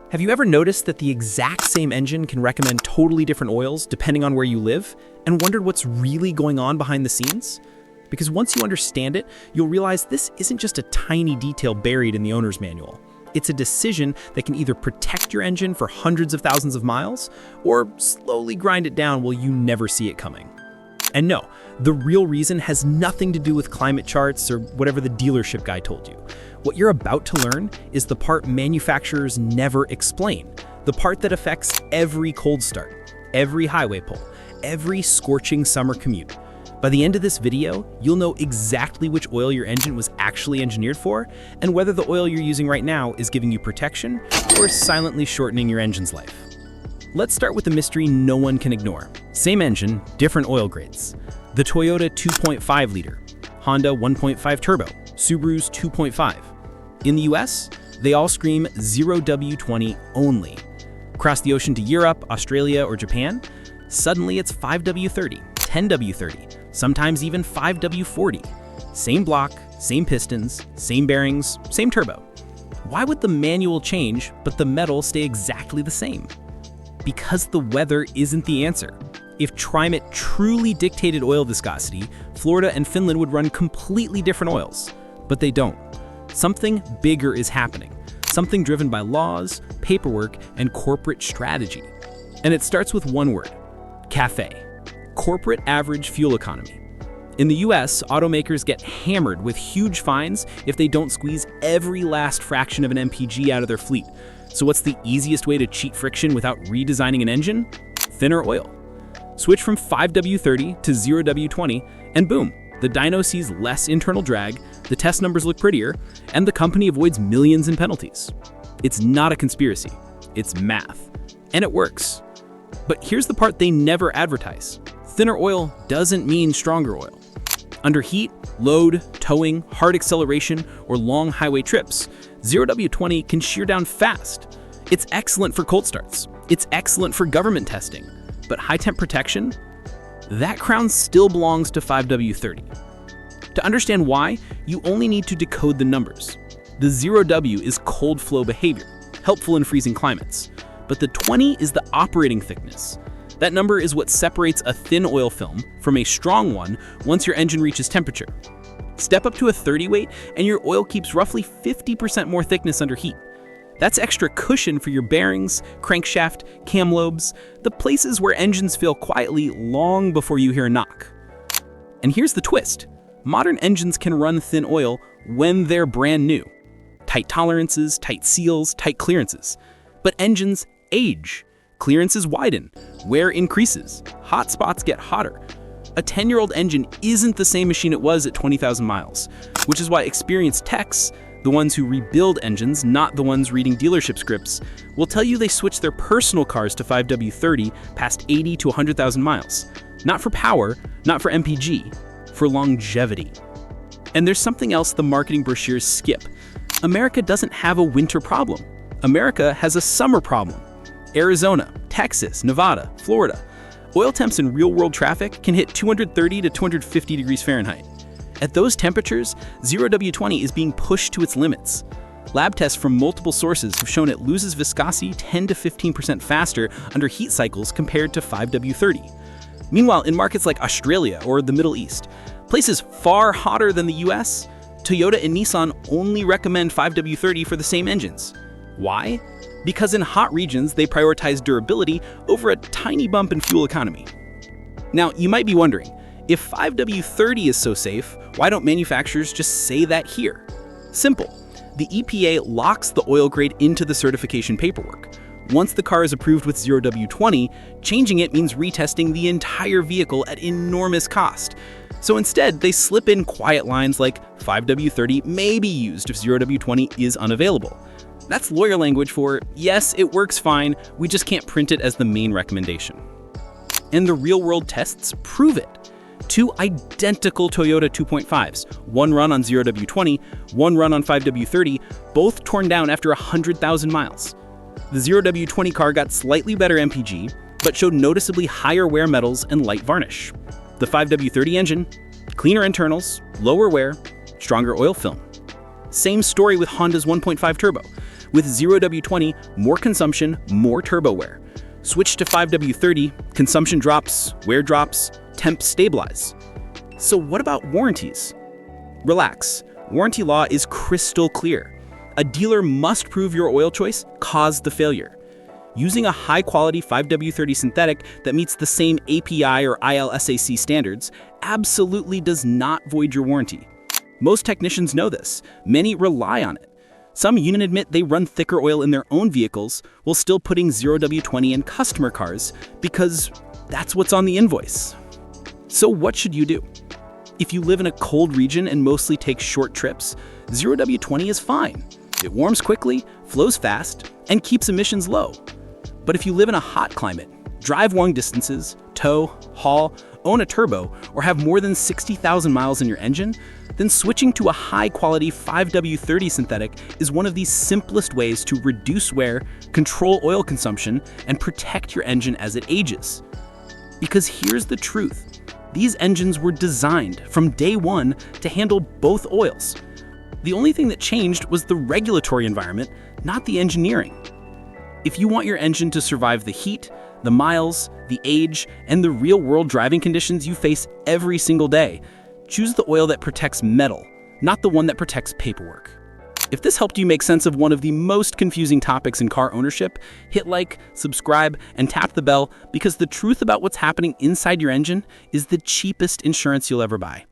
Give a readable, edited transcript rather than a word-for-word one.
Have you ever noticed that the exact same engine can recommend totally different oils depending on where you live, and wondered what's really going on behind the scenes? Because once you understand it, you'll realize this isn't just a tiny detail buried in the owner's manual. It's a decision that can either protect your engine for hundreds of thousands of miles, or slowly grind it down while you never see it coming. And no, the real reason has nothing to do with climate charts or whatever the dealership guy told you. What you're about to learn is the part manufacturers never explain, the part that affects every cold start, every highway pull, every scorching summer commute. By the end of this video, you'll know exactly which oil your engine was actually engineered for, and whether the oil you're using right now is giving you protection or silently shortening your engine's life. Let's start with the mystery no one can ignore. Same engine, different oil grades. The Toyota 2.5 liter, Honda 1.5 turbo, Subaru's 2.5. In the US, they all scream 0W-20 only. Across the ocean to Europe, Australia, or Japan, suddenly it's 5W-30, 10W-30, sometimes even 5W-40. Same block, same pistons, same bearings, same turbo. Why would the manual change, but the metal stay exactly the same? Because the weather isn't the answer. If TriMet truly dictated oil viscosity, Florida and Finland would run completely different oils. But they don't. Something bigger is happening. Something driven by laws, paperwork, and corporate strategy. And it starts with one word: CAFE, corporate average fuel economy. In the US, automakers get hammered with huge fines if they don't squeeze every last fraction of an MPG out of their fleet. So what's the easiest way to cheat friction without redesigning an engine? Thinner oil. Switch from 5W30 to 0W20, and boom, the dyno sees less internal drag, the test numbers look prettier, and the company avoids millions in penalties. It's not a conspiracy, it's math. And it works. But here's the part they never advertise. Thinner oil doesn't mean stronger oil. Under heat, load, towing, hard acceleration, or long highway trips, 0W20 can shear down fast. It's excellent for cold starts. It's excellent for government testing. But high temp protection? That crown still belongs to 5W30. To understand why, you only need to decode the numbers. The 0W is cold flow behavior, helpful in freezing climates. But the 20 is the operating thickness. That number is what separates a thin oil film from a strong one once your engine reaches temperature. Step up to a 30 weight and your oil keeps roughly 50% more thickness under heat. That's extra cushion for your bearings, crankshaft, cam lobes, the places where engines fail quietly long before you hear a knock. And here's the twist. Modern engines can run thin oil when they're brand new. Tight tolerances, tight seals, tight clearances. But engines age. Clearances widen, wear increases, hot spots get hotter. A 10-year-old engine isn't the same machine it was at 20,000 miles, which is why experienced techs, the ones who rebuild engines, not the ones reading dealership scripts, will tell you they switch their personal cars to 5W30 past 80 to 100,000 miles. Not for power, not for MPG, for longevity. And there's something else the marketing brochures skip. America doesn't have a winter problem. America has a summer problem. Arizona, Texas, Nevada, Florida. Oil temps in real-world traffic can hit 230 to 250 degrees Fahrenheit. At those temperatures, 0W20 is being pushed to its limits. Lab tests from multiple sources have shown it loses viscosity 10 to 15% faster under heat cycles compared to 5W30. Meanwhile, in markets like Australia or the Middle East, places far hotter than the US, Toyota and Nissan only recommend 5W30 for the same engines. Why? Because in hot regions, they prioritize durability over a tiny bump in fuel economy. Now, you might be wondering, if 5W30 is so safe, why don't manufacturers just say that here? Simple. The EPA locks the oil grade into the certification paperwork. Once the car is approved with 0W20, changing it means retesting the entire vehicle at enormous cost. So instead, they slip in quiet lines like 5W30 may be used if 0W20 is unavailable. That's lawyer language for, yes, it works fine, we just can't print it as the main recommendation. And the real-world tests prove it. 2 identical Toyota 2.5s, one run on 0W20, one run on 5W30, both torn down after 100,000 miles. The 0W20 car got slightly better MPG, but showed noticeably higher wear metals and light varnish. The 5W30 engine, cleaner internals, lower wear, stronger oil film. Same story with Honda's 1.5 turbo. With 0W-20, more consumption, more turbo wear. Switch to 5W-30, consumption drops, wear drops, temps stabilize. So what about warranties? Relax, warranty law is crystal clear. A dealer must prove your oil choice caused the failure. Using a high-quality 5W-30 synthetic that meets the same API or ILSAC standards absolutely does not void your warranty. Most technicians know this. Many rely on it. Some even admit they run thicker oil in their own vehicles while still putting 0W-20 in customer cars because that's what's on the invoice. So what should you do? If you live in a cold region and mostly take short trips, 0W-20 is fine. It warms quickly, flows fast, and keeps emissions low. But if you live in a hot climate, drive long distances, tow, haul, own a turbo, or have more than 60,000 miles in your engine, then switching to a high-quality 5W-30 synthetic is one of the simplest ways to reduce wear, control oil consumption, and protect your engine as it ages. Because here's the truth. These engines were designed from day one to handle both oils. The only thing that changed was the regulatory environment, not the engineering. If you want your engine to survive the heat, the miles, the age, and the real-world driving conditions you face every single day, choose the oil that protects metal, not the one that protects paperwork. If this helped you make sense of one of the most confusing topics in car ownership, hit like, subscribe, and tap the bell because the truth about what's happening inside your engine is the cheapest insurance you'll ever buy.